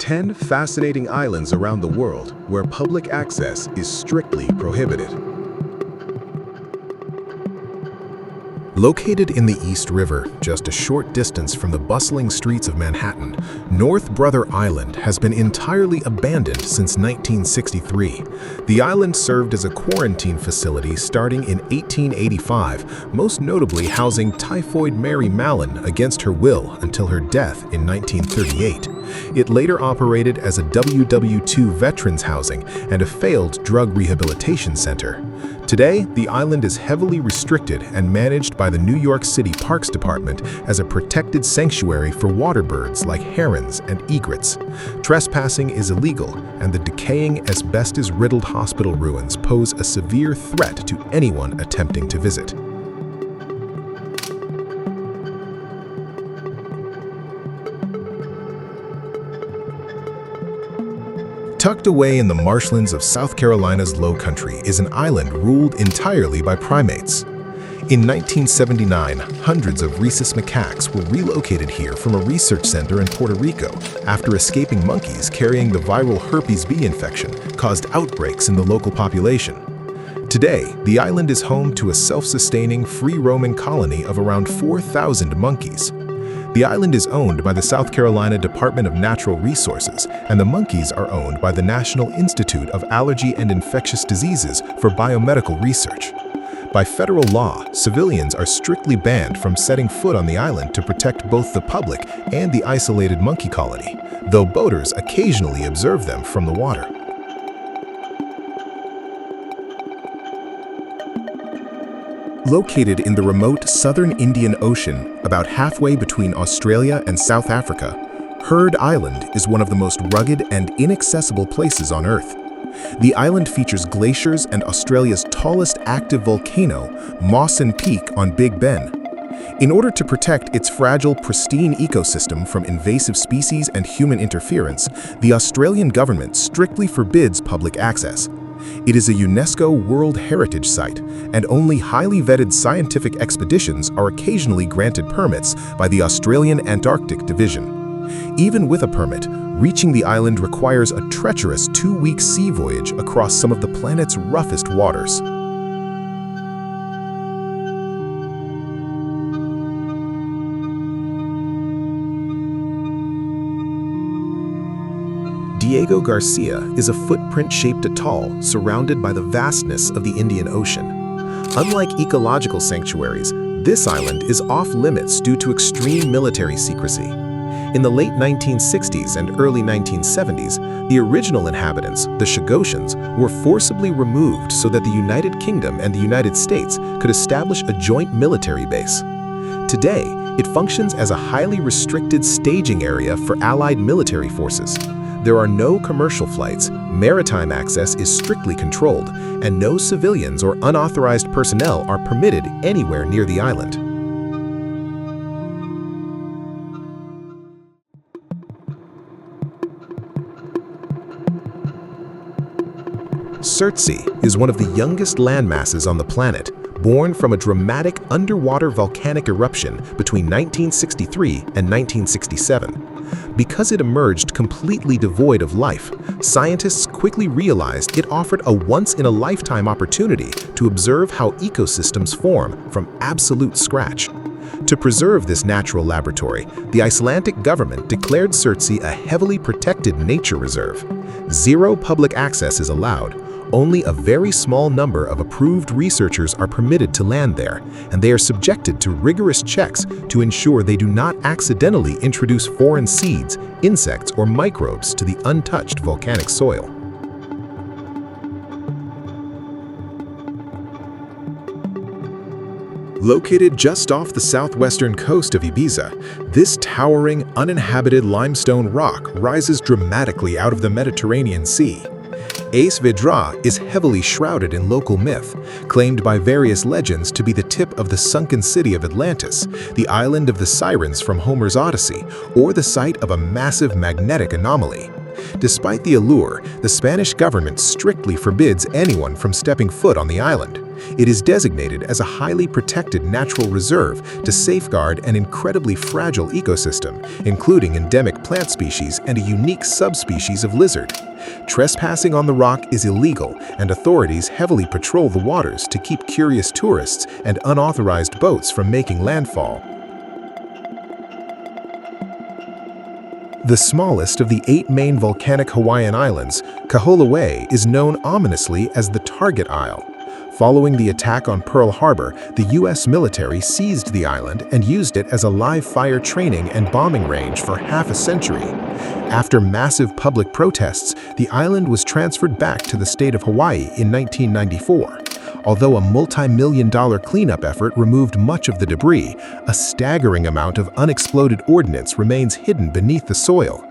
10 fascinating islands around the world where public access is strictly prohibited. Located in the East River, just a short distance from the bustling streets of Manhattan, North Brother Island has been entirely abandoned since 1963. The island served as a quarantine facility starting in 1885, most notably housing typhoid Mary Mallon against her will until her death in 1938. It later operated as a WW2 veterans housing and a failed drug rehabilitation center. Today, the island is heavily restricted and managed by the New York City Parks Department as a protected sanctuary for water birds like herons and egrets. Trespassing is illegal, and the decaying asbestos-riddled hospital ruins pose a severe threat to anyone attempting to visit. Tucked away in the marshlands of South Carolina's Low Country is an island ruled entirely by primates. In 1979, hundreds of rhesus macaques were relocated here from a research center in Puerto Rico after escaping monkeys carrying the viral herpes B infection caused outbreaks in the local population. Today, the island is home to a self-sustaining, free-roaming colony of around 4,000 monkeys. The island is owned by the South Carolina Department of Natural Resources, and the monkeys are owned by the National Institute of Allergy and Infectious Diseases for biomedical research. By federal law, civilians are strictly banned from setting foot on the island to protect both the public and the isolated monkey colony, though boaters occasionally observe them from the water. Located in the remote southern Indian Ocean, about halfway between Australia and South Africa, Heard Island is one of the most rugged and inaccessible places on Earth. The island features glaciers and Australia's tallest active volcano, Mawson Peak on Big Ben. In order to protect its fragile, pristine ecosystem from invasive species and human interference, the Australian government strictly forbids public access. It is a UNESCO World Heritage Site, and only highly vetted scientific expeditions are occasionally granted permits by the Australian Antarctic Division. Even with a permit, reaching the island requires a treacherous 2-week sea voyage across some of the planet's roughest waters. Diego Garcia is a footprint-shaped atoll surrounded by the vastness of the Indian Ocean. Unlike ecological sanctuaries, this island is off-limits due to extreme military secrecy. In the late 1960s and early 1970s, the original inhabitants, the Chagossians, were forcibly removed so that the United Kingdom and the United States could establish a joint military base. Today, it functions as a highly restricted staging area for Allied military forces. There are no commercial flights, maritime access is strictly controlled, and no civilians or unauthorized personnel are permitted anywhere near the island. Surtsey is one of the youngest landmasses on the planet, born from a dramatic underwater volcanic eruption between 1963 and 1967. Because it emerged completely devoid of life, scientists quickly realized it offered a once-in-a-lifetime opportunity to observe how ecosystems form from absolute scratch. To preserve this natural laboratory, the Icelandic government declared Surtsey a heavily protected nature reserve. Zero public access is allowed. Only a very small number of approved researchers are permitted to land there, and they are subjected to rigorous checks to ensure they do not accidentally introduce foreign seeds, insects, or microbes to the untouched volcanic soil. Located just off the southwestern coast of Ibiza, this towering, uninhabited limestone rock rises dramatically out of the Mediterranean Sea. Ace Vedra is heavily shrouded in local myth, claimed by various legends to be the tip of the sunken city of Atlantis, the island of the sirens from Homer's Odyssey, or the site of a massive magnetic anomaly. Despite the allure, the Spanish government strictly forbids anyone from stepping foot on the island. It is designated as a highly protected natural reserve to safeguard an incredibly fragile ecosystem, including endemic plant species and a unique subspecies of lizard. Trespassing on the rock is illegal, and authorities heavily patrol the waters to keep curious tourists and unauthorized boats from making landfall. The smallest of the 8 main volcanic Hawaiian islands, Kahului is known ominously as the Target Isle. Following the attack on Pearl Harbor, the U.S. military seized the island and used it as a live-fire training and bombing range for half a century. After massive public protests, the island was transferred back to the state of Hawaii in 1994. Although a multi-million-dollar cleanup effort removed much of the debris, a staggering amount of unexploded ordnance remains hidden beneath the soil.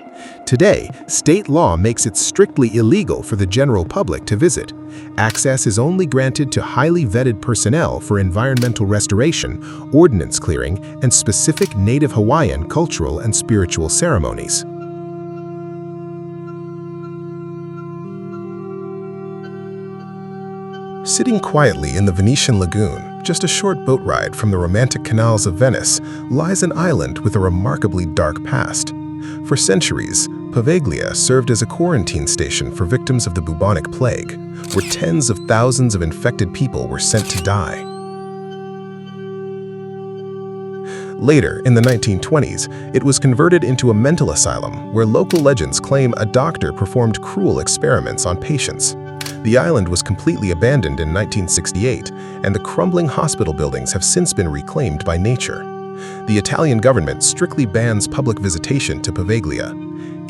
Today, state law makes it strictly illegal for the general public to visit. Access is only granted to highly vetted personnel for environmental restoration, ordnance clearing, and specific Native Hawaiian cultural and spiritual ceremonies. Sitting quietly in the Venetian lagoon, just a short boat ride from the romantic canals of Venice, lies an island with a remarkably dark past. For centuries, Poveglia served as a quarantine station for victims of the bubonic plague, where tens of thousands of infected people were sent to die. Later, in the 1920s, it was converted into a mental asylum where local legends claim a doctor performed cruel experiments on patients. The island was completely abandoned in 1968, and the crumbling hospital buildings have since been reclaimed by nature. The Italian government strictly bans public visitation to Poveglia.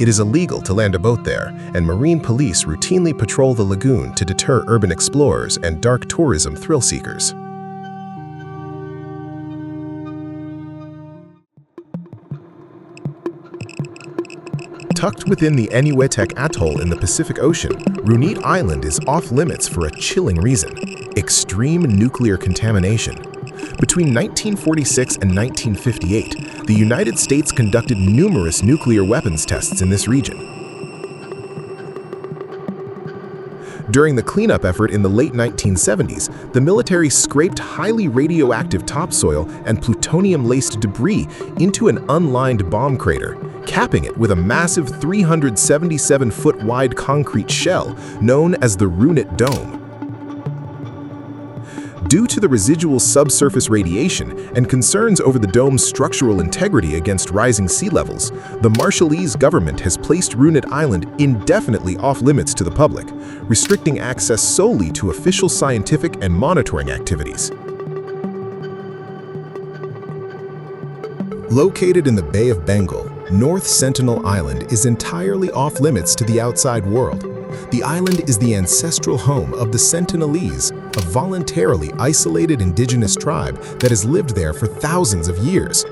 It is illegal to land a boat there, and marine police routinely patrol the lagoon to deter urban explorers and dark tourism thrill seekers. Tucked within the Enuwetek Atoll in the Pacific Ocean, Runit Island is off-limits for a chilling reason: extreme nuclear contamination. Between 1946 and 1958, the United States conducted numerous nuclear weapons tests in this region. During the cleanup effort in the late 1970s, the military scraped highly radioactive topsoil and plutonium-laced debris into an unlined bomb crater, capping it with a massive 377-foot-wide concrete shell known as the Runit Dome. Due to the residual subsurface radiation and concerns over the dome's structural integrity against rising sea levels, the Marshallese government has placed Runit Island indefinitely off-limits to the public, restricting access solely to official scientific and monitoring activities. Located in the Bay of Bengal, North Sentinel Island is entirely off-limits to the outside world. The island is the ancestral home of the Sentinelese, a voluntarily isolated indigenous tribe that has lived there for thousands of years.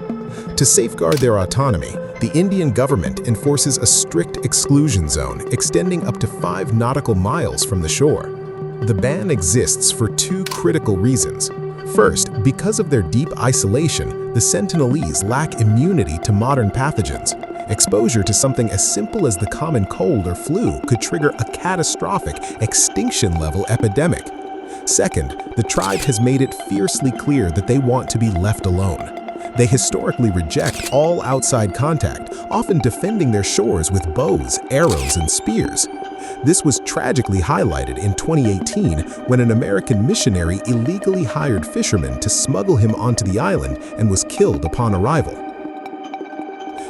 To safeguard their autonomy, the Indian government enforces a strict exclusion zone extending up to 5 nautical miles from the shore. The ban exists for 2 critical reasons. First, because of their deep isolation, the Sentinelese lack immunity to modern pathogens. Exposure to something as simple as the common cold or flu could trigger a catastrophic, extinction-level epidemic. Second, the tribe has made it fiercely clear that they want to be left alone. They historically reject all outside contact, often defending their shores with bows, arrows, and spears. This was tragically highlighted in 2018 when an American missionary illegally hired fishermen to smuggle him onto the island and was killed upon arrival.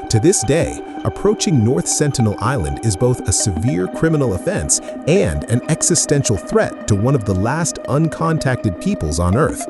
To this day, approaching North Sentinel Island is both a severe criminal offense and an existential threat to one of the last uncontacted peoples on Earth.